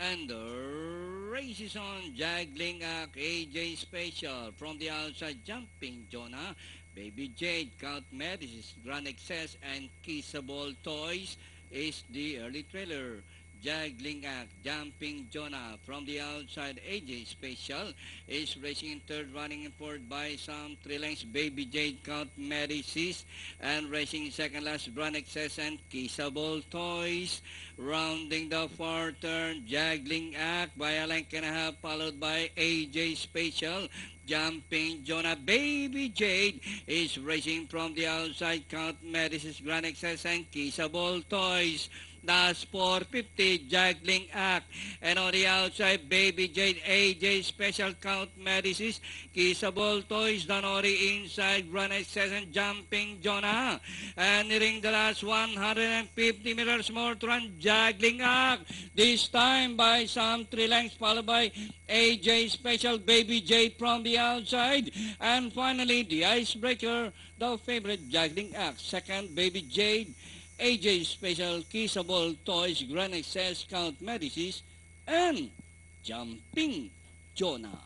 And the race is on. Juggling act, AJ Special. From the outside, Jumping Jonah. Baby Jade, Count Medis, Grand Excess, and Kissable Toys is the early trailer. Juggling act, Jumping Jonah. From the outside, AJ Special is racing in third, running in fourth by some 3 lengths. Baby Jade, Count Medicis, and racing in second last, Grand Excess and Kissable Toys. Rounding the fourth turn, Juggling act by a length and a half, followed by AJ Special. Jumping Jonah. Baby Jade is racing from the outside. Count Medicis, Grand Excess, and Kissable Toys. That's 450, Juggling act. And on the outside, Baby Jade, AJ Special, Count Medicis, Kissable Toys, Danori inside, Grand Excess, and Jumping Jonah. And nearing the last 150 meters more to run, Juggling act. This time by some 3 lengths, followed by AJ Special, Baby Jade from the outside. And finally, the icebreaker, the favorite, Juggling act. Second, Baby Jade, AJ Special, Kissable Toys, Grand Excess, Count Medicis, and Jumping Jonah.